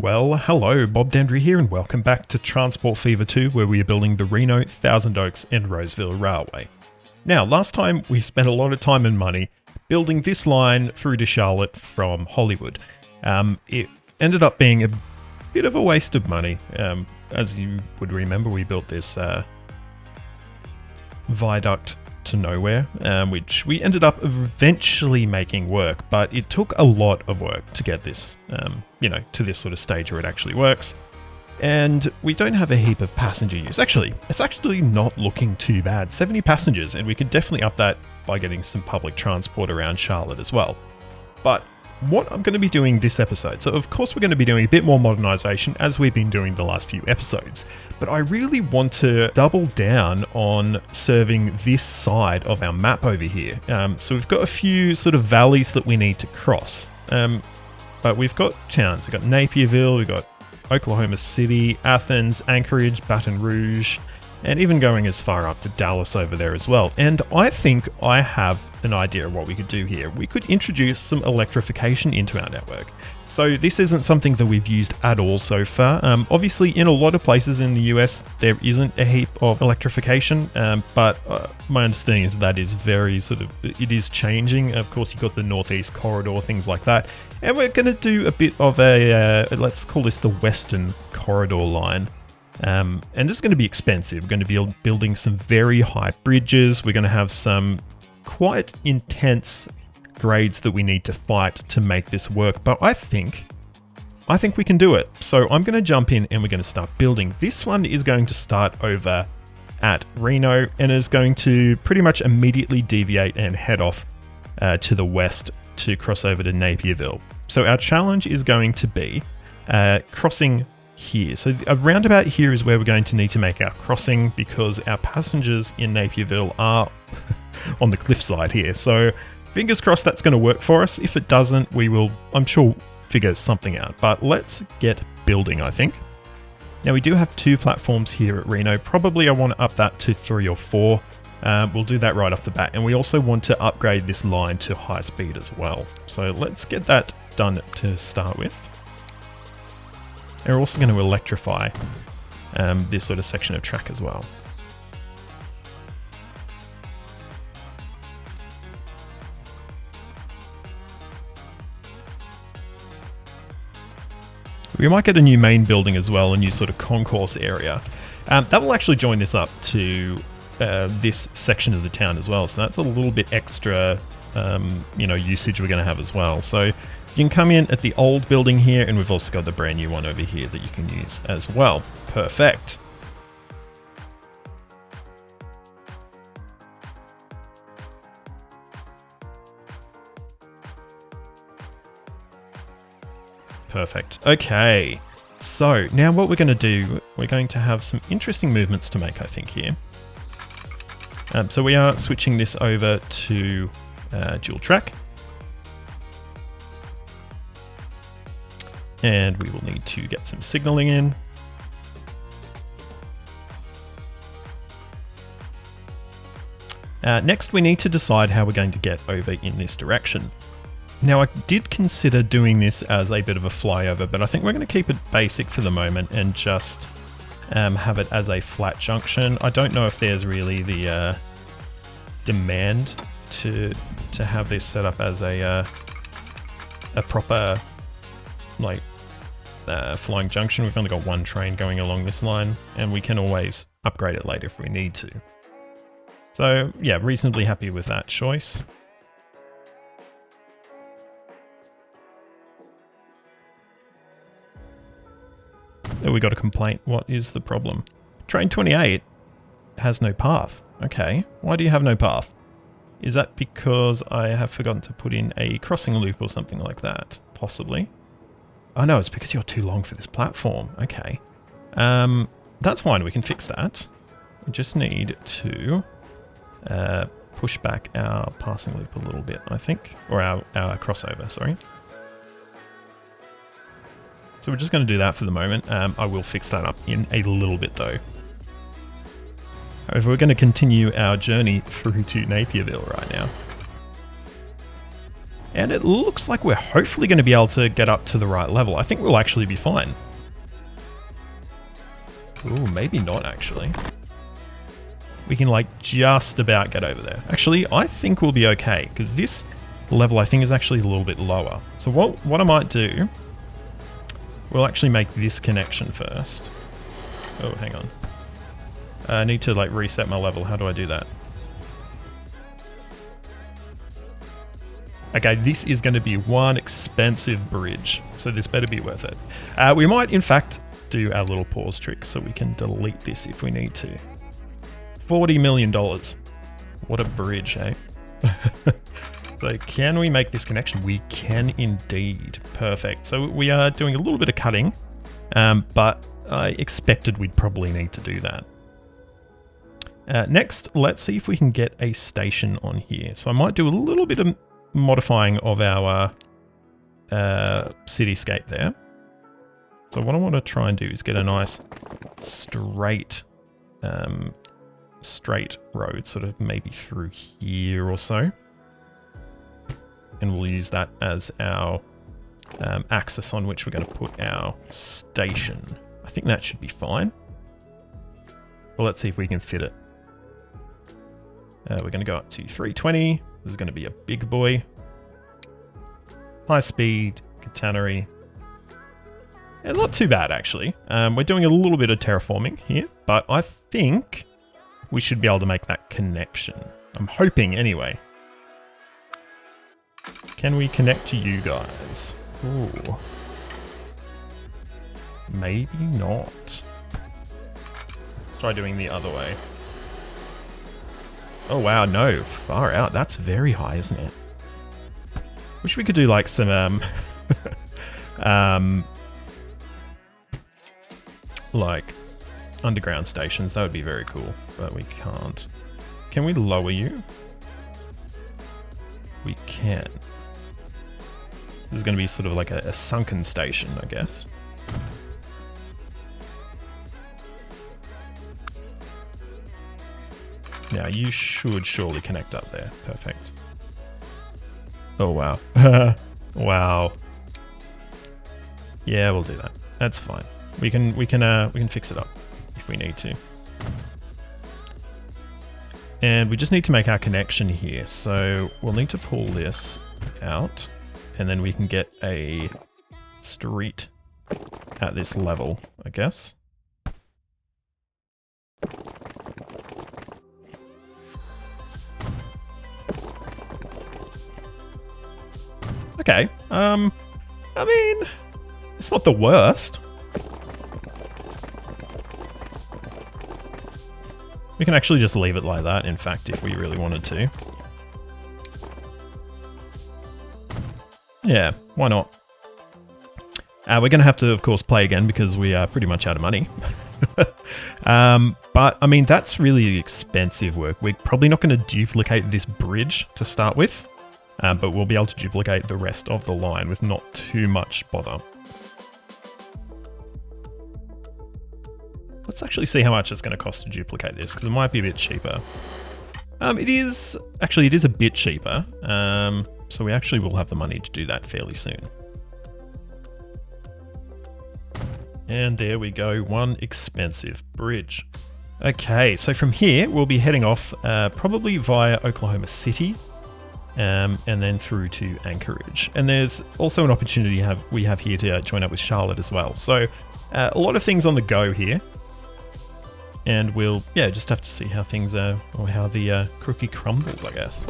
Well, hello, Bob Dendry here, and welcome back to Transport Fever 2, where we are building the Reno, Thousand Oaks and Roseville Railway. Now, last time we spent a lot of time and money building this line through to Charlotte from Hollywood. It ended up being a bit of a waste of money. As you would remember, we built this viaduct to nowhere, which we ended up eventually making work, but it took a lot of work to get this, to this sort of stage where it actually works. And we don't have a heap of passenger use. Actually, it's actually not looking too bad. 70 passengers, and we could definitely up that by getting some public transport around Charlotte as well. But what I'm going to be doing this episode, so of course we're going to be doing a bit more modernization as we've been doing the last few episodes, but I really want to double down on serving this side of our map over here. So we've got a few sort of valleys that we need to cross, but we've got towns. We've got Napierville, we've got Oklahoma City, Athens, Anchorage, Baton Rouge, and even going as far up to Dallas over there as well. And I think I have an idea of what we could do here. We could introduce some electrification into our network. So this isn't something that we've used at all so far. Obviously, in a lot of places in the US, there isn't a heap of electrification, but my understanding is that is very it is changing. Of course, you've got the Northeast Corridor, things like that. And we're going to do a bit of a, let's call this the Western Corridor line. And this is going to be expensive. We're going to be building some very high bridges. We're going to have some quite intense grades that we need to fight to make this work. But I think we can do it. So I'm going to jump in and we're going to start building. This one is going to start over at Reno and is going to pretty much immediately deviate and head off to the west to cross over to Napierville. So our challenge is going to be crossing here. So around about here is where we're going to need to make our crossing because our passengers in Napierville are on the cliffside here. So fingers crossed that's going to work for us. If it doesn't, we will, I'm sure, figure something out. But let's get building, I think. Now we do have 2 platforms here at Reno. Probably I want to up that to 3 or 4. We'll do that right off the bat. And we also want to upgrade this line to high speed as well. So let's get that done to start with. And we're also going to electrify this sort of section of track as well. We might get a new main building as well, a new sort of concourse area. That will actually join this up to this section of the town as well. So that's a little bit extra, usage we're going to have as well. So you can come in at the old building here, and we've also got the brand new one over here that you can use as well. Perfect. Perfect. Okay. So now what we're going to do, we're going to have some interesting movements to make, I think, here. So we are switching this over to dual track. And we will need to get some signaling in. Next, we need to decide how we're going to get over in this direction. Now, I did consider doing this as a bit of a flyover, but I think we're going to keep it basic for the moment and just have it as a flat junction. I don't know if there's really the demand to have this set up as a proper flying junction. We've only got 1 train going along this line, and we can always upgrade it later if we need to. So yeah, reasonably happy with that choice. Oh, we got a complaint. What is the problem? Train 28 has no path. Okay, why do you have no path? Is that because I have forgotten to put in a crossing loop or something like that? Possibly. Oh no, it's because you're too long for this platform. Okay. That's fine, we can fix that. We just need to push back our passing loop a little bit, I think. Or our crossover, sorry. So we're just going to do that for the moment. I will fix that up in a little bit though. However, we're going to continue our journey through to Napierville right now. And it looks like we're hopefully going to be able to get up to the right level. I think we'll actually be fine. Ooh, maybe not actually. We can like just about get over there. Actually, I think we'll be okay because this level I think is actually a little bit lower. So what I might do, we'll actually make this connection first. Oh, hang on. I need to like reset my level. How do I do that? Okay, this is going to be one expensive bridge, so this better be worth it. We might, in fact, do our little pause trick so we can delete this if we need to. $40 million. What a bridge, eh? So can we make this connection? We can indeed. Perfect. So we are doing a little bit of cutting, but I expected we'd probably need to do that. Next, let's see if we can get a station on here. So I might do a little bit of modifying of our cityscape there. So what I want to try and do is get a nice straight road, sort of maybe through here or so. And we'll use that as our axis on which we're going to put our station. I think that should be fine. Well, let's see if we can fit it. We're going to go up to 320. This is going to be a big boy. High speed, catenary. Yeah, not too bad, actually. We're doing a little bit of terraforming here, but I think we should be able to make that connection. I'm hoping, anyway. Can we connect to you guys? Ooh. Maybe not. Let's try doing the other way. Oh wow, no, far out. That's very high, isn't it? Wish we could do like some like underground stations. That would be very cool, but we can't. Can we lower you? We can. This is going to be sort of like a sunken station, I guess. Now you should surely connect up there. Perfect. Oh wow. Wow. Yeah, we'll do that. That's fine. We can fix it up if we need to. And we just need to make our connection here. So we'll need to pull this out and then we can get a street at this level, I guess. Okay, I mean, it's not the worst. We can actually just leave it like that, in fact, if we really wanted to. Yeah, why not? We're going to have to, of course, play again because we are pretty much out of money. But, I mean, that's really expensive work. We're probably not going to duplicate this bridge to start with. But we'll be able to duplicate the rest of the line with not too much bother. Let's actually see how much it's going to cost to duplicate this, because it might be a bit cheaper. It is a bit cheaper, so we actually will have the money to do that fairly soon. And there we go, one expensive bridge. Okay, so from here we'll be heading off probably via Oklahoma City. And then through to Anchorage. And there's also an opportunity we have here to join up with Charlotte as well. So a lot of things on the go here. And we'll, just have to see how things are, or how the cookie crumbles, I guess.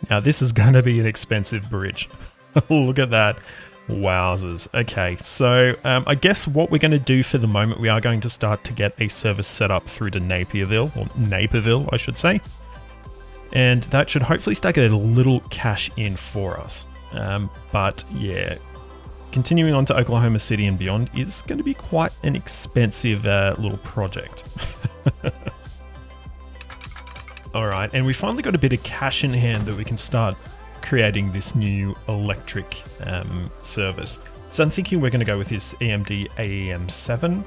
Now this is going to be an expensive bridge. Look at that. Wowzers. Okay, so I guess what we're going to do for the moment, we are going to start to get a service set up through to Naperville, or Naperville, I should say. And that should hopefully start getting a little cash in for us. But yeah, continuing on to Oklahoma City and beyond is going to be quite an expensive little project. Alright, and we finally got a bit of cash in hand that we can start creating this new electric service. So I'm thinking we're going to go with this EMD AEM7.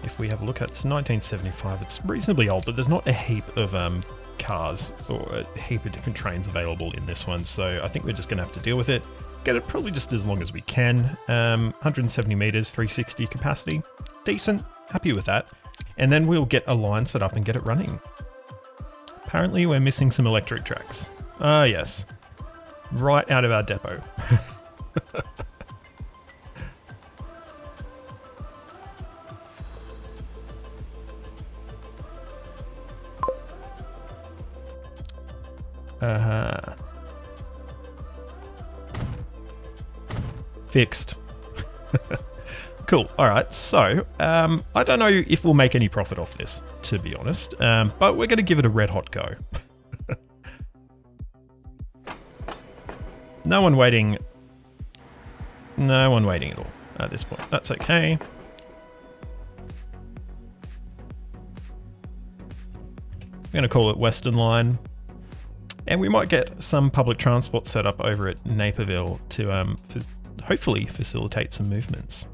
if we have a look at, it's 1975. It's reasonably old, but there's not a heap of cars or a heap of different trains available in this one. So I think we're just going to have to deal with it. Get it probably just as long as we can. 170 meters, 360 capacity. Decent. Happy with that. And then we'll get a line set up and get it running. Apparently we're missing some electric tracks. Ah, yes. Right out of our depot. Fixed. Cool. All right. So, I don't know if we'll make any profit off this, to be honest, but we're going to give it a red hot go. No one waiting. No one waiting at all at this point. That's okay. I'm going to call it Western Line. And we might get some public transport set up over at Naperville to hopefully facilitate some movements.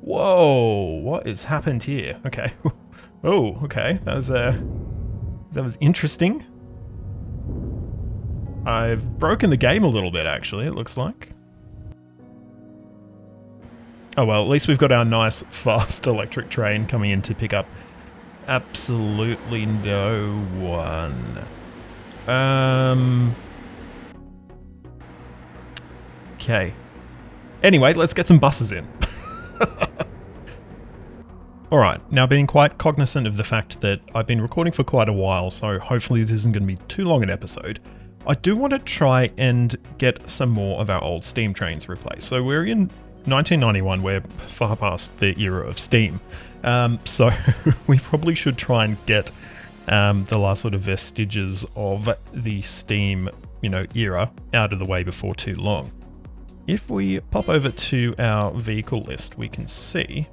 Whoa, what has happened here? Okay. Oh, okay. That was interesting. I've broken the game a little bit, actually, it looks like. Oh well, at least we've got our nice, fast electric train coming in to pick up absolutely no one. Okay. Anyway, let's get some buses in. Alright, now being quite cognizant of the fact that I've been recording for quite a while, so hopefully this isn't going to be too long an episode, I do want to try and get some more of our old steam trains replaced. So we're in 1991, we're far past the era of steam, so we probably should try and get the last sort of vestiges of the steam, era out of the way before too long. If we pop over to our vehicle list, we can see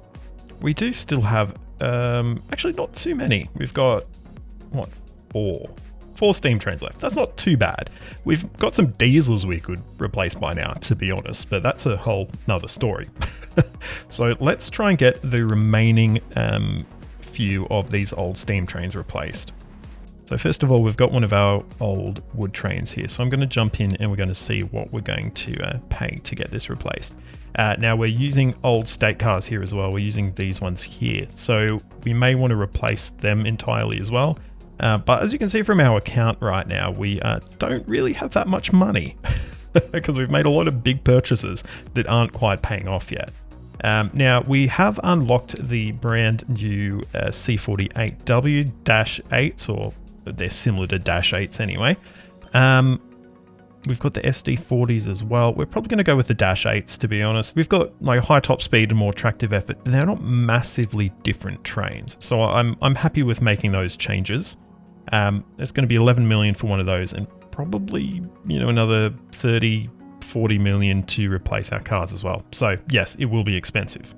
we do still have, actually not too many. We've got, what, four steam trains left. That's not too bad. We've got some diesels we could replace by now, to be honest, but that's a whole nother story. So let's try and get the remaining few of these old steam trains replaced. So first of all, we've got one of our old wood trains here. So I'm going to jump in and we're going to see what we're going to pay to get this replaced. Now we're using old state cars here as well. We're using these ones here. So we may want to replace them entirely as well. But as you can see from our account right now, we don't really have that much money because we've made a lot of big purchases that aren't quite paying off yet. Now we have unlocked the brand new C48W-8s, or they're similar to Dash 8s anyway. We've got the SD40s as well. We're probably going to go with the Dash 8s, to be honest. We've got like high top speed and more tractive effort. They're not massively different trains, so I'm happy with making those changes. It's going to be 11 million for one of those, and probably another 30-40 million to replace our cars as well. So yes, it will be expensive.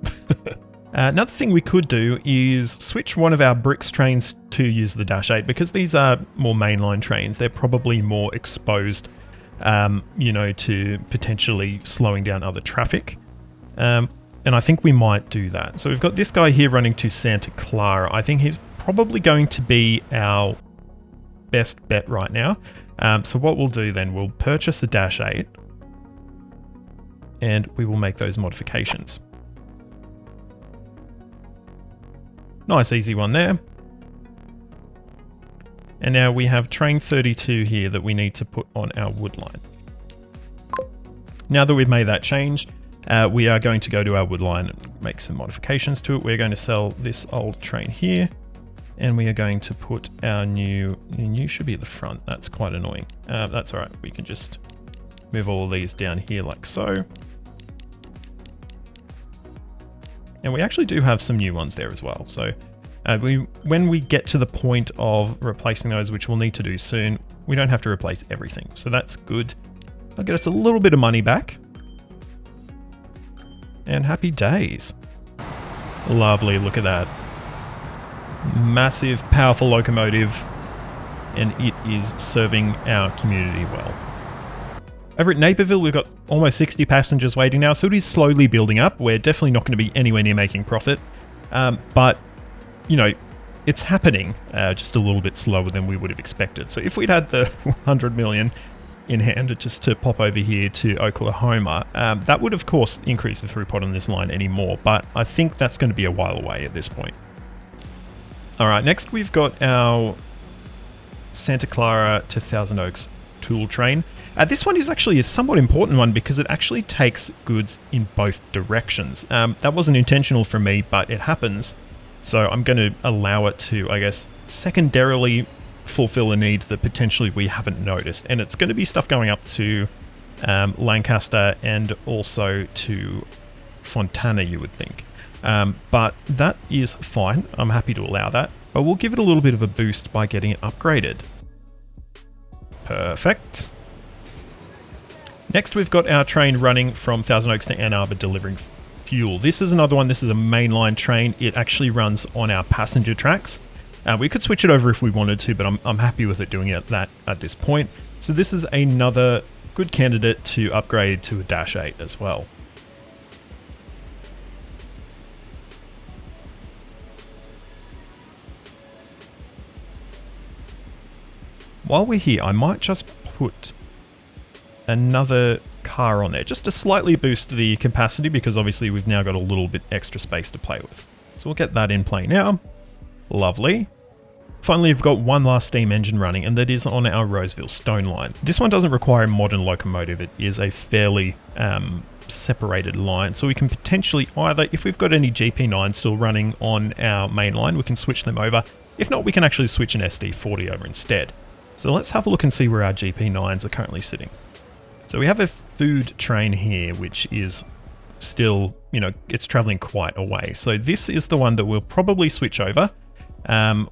Another thing we could do is switch one of our bricks trains to use the Dash 8, because these are more mainline trains. They're probably more exposed, to potentially slowing down other traffic. And I think we might do that. So we've got this guy here running to Santa Clara. I think he's probably going to be our best bet right now. So what we'll do then, we'll purchase the Dash 8 and we will make those modifications. Nice easy one there. And now we have train 32 here that we need to put on our wood line. Now that we've made that change, we are going to go to our wood line and make some modifications to it. We're going to sell this old train here, and we are going to put our new should be at the front. That's quite annoying. That's all right. We can just move all of these down here like so. And we actually do have some new ones there as well. So when we get to the point of replacing those, which we'll need to do soon, we don't have to replace everything. So that's good. I'll get us a little bit of money back. And happy days. Lovely, look at that. Massive, powerful locomotive. and it is serving our community well. Over at Naperville, we've got almost 60 passengers waiting now, so it is slowly building up. We're definitely not going to be anywhere near making profit, but, you know, it's happening just a little bit slower than we would have expected. So if we'd had the 100 million in hand just to pop over here to Oklahoma, that would, of course, increase the throughput on this line anymore, but I think that's going to be a while away at this point. All right, next we've got our Santa Clara to Thousand Oaks tool train. This one is actually a somewhat important one because it actually takes goods in both directions. That wasn't intentional for me, but it happens. So I'm going to allow it to, I guess, secondarily fulfill a need that potentially we haven't noticed. And it's going to be stuff going up to Lancaster and also to Fontana, you would think. But that is fine. I'm happy to allow that. But we'll give it a little bit of a boost by getting it upgraded. Perfect. Next, we've got our train running from Thousand Oaks to Ann Arbor delivering fuel. This is another one. This is a mainline train. It actually runs on our passenger tracks. We could switch it over if we wanted to, but I'm happy with it doing it at this point. So this is another good candidate to upgrade to a Dash 8 as well. While we're here, I might just put another car on there just to slightly boost the capacity, because obviously we've now got a little bit extra space to play with. So we'll get that in play now. Lovely. Finally, we've got one last steam engine running, and that is on our Roseville Stone line. This one doesn't require a modern locomotive. It is a fairly separated line, so we can potentially either, if we've got any GP9 still running on our main line, we can switch them over. If not, we can actually switch an SD40 over instead. So let's have a look and see where our GP9s are currently sitting. So we have a food train here, which is still, you know, it's traveling quite a way. So this is the one that we'll probably switch over.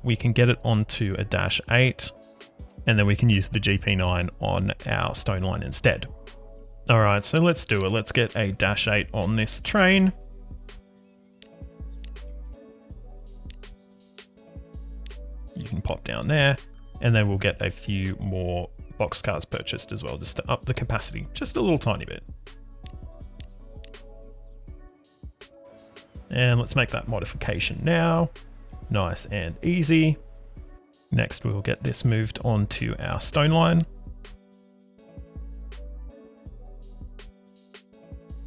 We can get it onto a Dash 8, and then we can use the GP9 on our Stone line instead. All right, so let's do it. Let's get a Dash 8 on this train. You can pop down there, and then we'll get a few more boxcars purchased as well, just to up the capacity just a little tiny bit. And let's make that modification now. Nice and easy. Next, we'll get this moved onto our Stone line.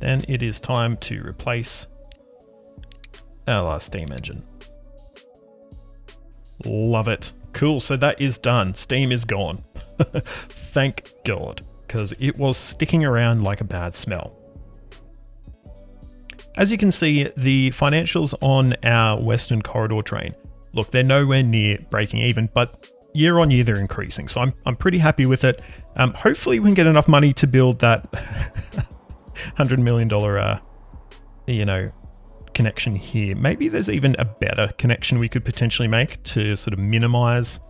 Then it is time to replace our last steam engine. Love it. Cool, so that is done. Steam is gone. Thank God, because it was sticking around like a bad smell. As you can see, the financials on our Western Corridor train, look, they're nowhere near breaking even, but year on year they're increasing. So I'm pretty happy with it. Hopefully we can get enough money to build that $100 million, connection here. Maybe there's even a better connection we could potentially make to sort of minimize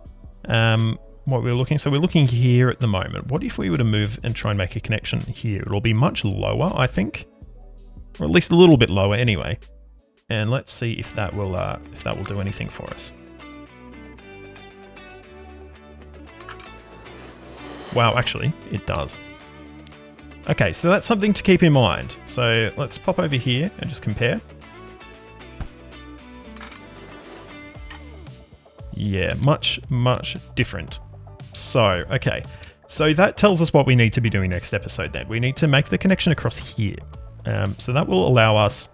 what we're looking. So we're looking here at the moment. What if we were to move and try and make a connection here? It'll be much lower, I think, or at least a little bit lower anyway. And let's see if that will do anything for us. Wow, actually, it does. Okay, so that's something to keep in mind. So let's pop over here and just compare. Yeah, much, much different. So, okay. So that tells us what we need to be doing next episode then. We need to make the connection across here. So that will allow us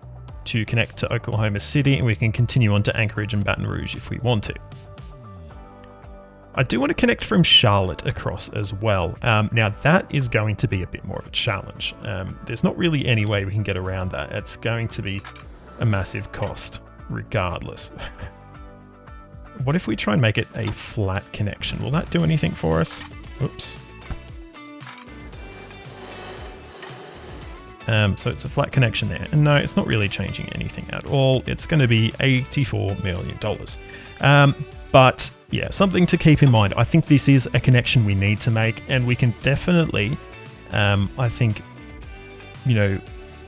to connect to Oklahoma City, and we can continue on to Anchorage and Baton Rouge if we want to. I do want to connect from Charlotte across as well. Now that is going to be a bit more of a challenge. There's not really any way we can get around that. It's going to be a massive cost regardless. What if we try and make it a flat connection? Will that do anything for us? Oops. So it's a flat connection there. And no, it's not really changing anything at all. It's going to be $84 million. But yeah, something to keep in mind. I think this is a connection we need to make, and we can definitely, I think,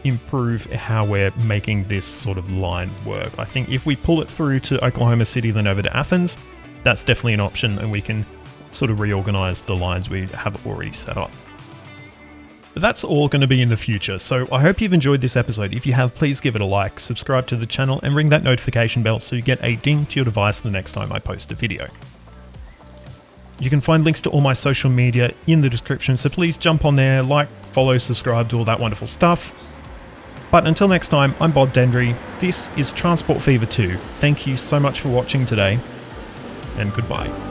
improve how we're making this sort of line work. I think if we pull it through to Oklahoma City, then over to Athens, that's definitely an option, and we can sort of reorganize the lines we have already set up. But that's all going to be in the future, so I hope you've enjoyed this episode. If you have, please give it a like, subscribe to the channel, and ring that notification bell so you get a ding to your device the next time I post a video. You can find links to all my social media in the description, so please jump on there, like, follow, subscribe, do all that wonderful stuff. But until next time, I'm Bob Dendry, this is Transport Fever 2. Thank you so much for watching today, and goodbye.